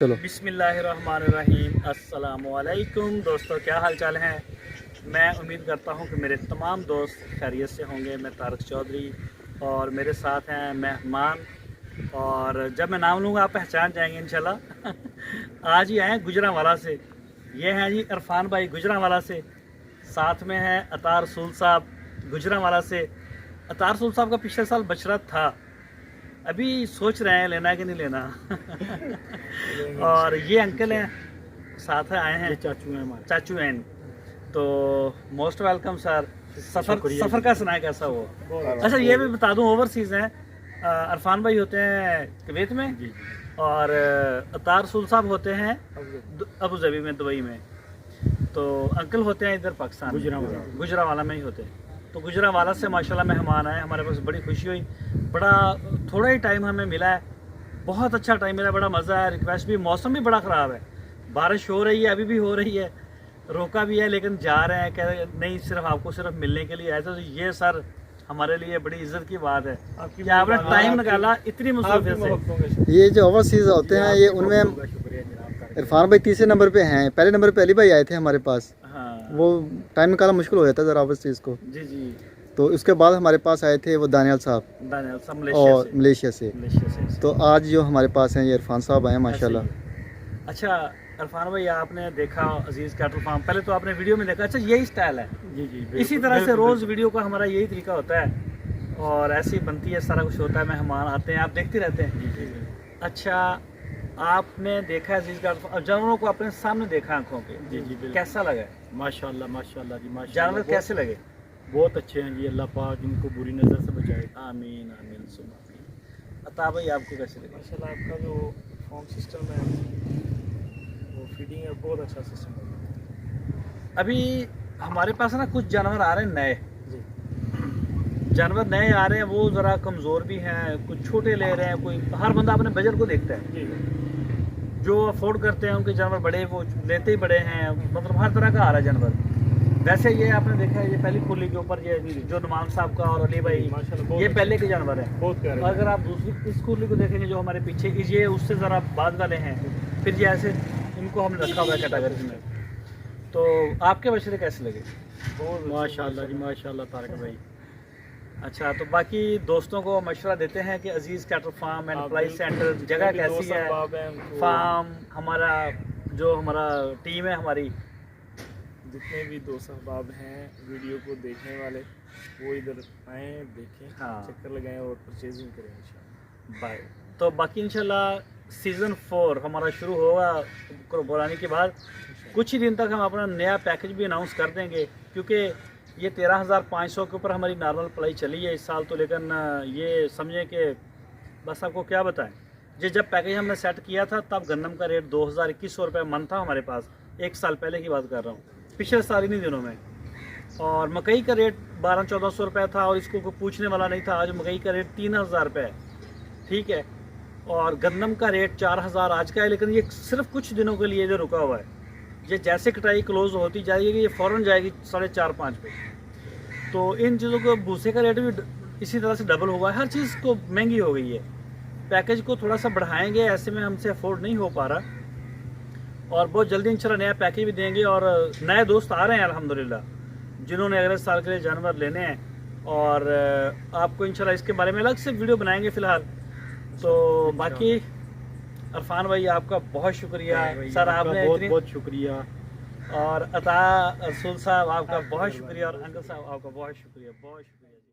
चलो। बिस्मिल्लाहिर्रहमानिर्रहीम। अस्सलामुअलैकुम दोस्तों, क्या हाल चाल हैं। मैं उम्मीद करता हूं कि मेरे तमाम दोस्त खैरियत से होंगे। मैं तारक चौधरी और मेरे साथ हैं मेहमान, और जब मैं नाम लूँगा आप पहचान जाएंगे इंशाल्लाह। आज ही आए हैं गुजरांवाला से। ये हैं जी इरफान भाई गुजरांवाला से। साथ में हैं अतार रसूल साहब गुजरांवाला से। अतार रसूल साहब का पिछले साल बशरत था, अभी सोच रहे हैं लेना है कि नहीं लेना। और ये अंकल हैं साथ आए हैं, चाचू हैं हमारे। चाचू हैं। तो मोस्ट वेलकम सर। सफ़र का सुनाए कैसा हो। अच्छा ये भी बता दूं, ओवरसीज़ हैं। अरफान भाई होते हैं कुवैत में जी। और अतार रसूल साहब होते हैं अबू धाबी में, दुबई में। तो अंकल होते हैं इधर पाकिस्तान में, गुजरांवाला में ही होते हैं। तो गुजरांवाला से माशाल्लाह मेहमान आए, हमारे पास बड़ी खुशी हुई। बड़ा थोड़ा ही टाइम हमें मिला है, बहुत अच्छा टाइम मिला, बड़ा मज़ा है। रिक्वेस्ट भी, मौसम भी बड़ा ख़राब है, बारिश हो रही है, अभी भी हो रही है, रोका भी है, लेकिन जा रहे हैं। कह रहे नहीं सिर्फ आपको सिर्फ मिलने के लिए आए थे। तो ये सर हमारे लिए बड़ी इज्जत की बात है कि आपने टाइम निकाला इतनी मुसीबत से। ये जो ओवरसीज होते हैं ये उनमें इरफान भाई तीसरे नंबर पे हैं। पहले नंबर पे अली भाई आए थे हमारे पास। हाँ वो टाइम निकालना मुश्किल हो जाता है ज़रा ओवरसीज को। जी जी। तो उसके बाद हमारे पास आए थे वो दानियाल साहब दानियाल साहब और मलेशिया से। मलेशिया से। तो आज जो हमारे पास हैं ये इरफान साहब आए हैं माशाल्लाह। अच्छा इरफान भाई, आपने देखा अजीज़ कैटल फार्म, पहले तो आपने वीडियो में देखा। अच्छा यही स्टाइल है। जी जी। इसी तरह से रोज़ वीडियो का हमारा यही तरीका होता है और ऐसी बनती है, सारा कुछ होता है। मेहमान आते हैं, आप देखते रहते हैं। जी जी। अच्छा आपने देखा अजीज़ कैटल फार्म, जानवरों को अपने सामने देखा आंखों के। जी जी। कैसा लगा? माशाल्लाह माशाल्लाह जी माशाल्लाह। जानवर कैसे लगे? बहुत अच्छे हैं जी, अल्लाह पाक इनको बुरी नज़र से बचाए। आमीन आमीन सुमा आमीन। अता भाई आपको कैसे लगे? माशाल्लाह आपका जो फॉर्म सिस्टम है, वो फीडिंग है, बहुत अच्छा सिस्टम है। अभी हमारे पास ना कुछ जानवर आ रहे हैं नए, जी जानवर नए आ रहे हैं। वो ज़रा कमज़ोर भी हैं, कुछ छोटे ले रहे हैं। कोई हर बंदा अपने बजट को देखता है। जी जो अफोर्ड करते हैं उनके जानवर बड़े, वो लेते ही बड़े हैं। मतलब हर तरह का आ रहा है जानवर। वैसे ये आपने देखा है, ये पहली खुली के ऊपर ये जो नुमान साहब का और अली भाई, माशाल्लाह बहुत ये अच्छा। पहले के जानवर हैं। बहुत प्यारे। अगर आप दूसरी इस खुली को देखेंगे जो हमारे पीछे की, ये उससे ज़रा बाद वाले हैं। फिर ये ऐसे इनको हमने रखा हुआ है कैटेगरी में। तो आपके बछड़े कैसे लगे? बहुत माशाल्लाह जी माशाल्लाह तारक भाई। अच्छा, तो बाकी दोस्तों को मशवरा देते हैं कि अजीज़ कैटल फार्म एंड आप प्लाइज सेंटर जगह कैसी है, फार्म हमारा जो हमारा टीम है हमारी। जितने भी दोस्त अहबाब हैं वीडियो को देखने वाले, वो इधर आए देखें, हाँ। चक्कर लगाएं और परचेजिंग करें इंशाल्लाह। बाय। तो बाकी इंशाल्लाह सीज़न 4 हमारा शुरू होगा कुर्बानी के बाद। कुछ ही दिन तक हम अपना नया पैकेज भी अनाउंस कर देंगे, क्योंकि ये 13,500 के ऊपर हमारी नॉर्मल प्लाई चली है इस साल। तो लेकिन ये समझें कि बस आपको क्या बताएं, ये जब पैकेज हमने सेट किया था तब गन्नम का रेट 2,021 रुपये मन था हमारे पास। एक साल पहले की बात कर रहा हूँ, पिछले साल इन्हीं दिनों में। और मकई का रेट 1,200-1,400 रुपये था, और इसको कोई पूछने वाला नहीं था। आज मकई का रेट 3,000 रुपये है, ठीक है। और गन्नम का रेट 4,000 आज का है। लेकिन ये सिर्फ कुछ दिनों के लिए जो रुका हुआ है, ये जैसे कटाई क्लोज होती जाएगी ये फ़ौरन जाएगी 4.5-5 पे। तो इन चीज़ों को, भूसे का रेट भी इसी तरह से डबल हुआ है। हर चीज़ को महंगी हो गई है। पैकेज को थोड़ा सा बढ़ाएंगे, ऐसे में हमसे अफोर्ड नहीं हो पा रहा। और बहुत जल्दी इंशाल्लाह नया पैकेज भी देंगे। और नए दोस्त आ रहे हैं अल्हम्दुलिल्लाह, जिन्होंने अगले साल के लिए जानवर लेने हैं। और आपको इंशाल्लाह इसके बारे में अलग से वीडियो बनाएंगे फ़िलहाल। तो बाकी अरफान भाई आपका बहुत शुक्रिया सर, आपने बहुत इतनी। बहुत शुक्रिया। और अता रसूल साहब आपका बहुत शुक्रिया, और अंकल साहब आपका बहुत शुक्रिया, बहुत शुक्रिया।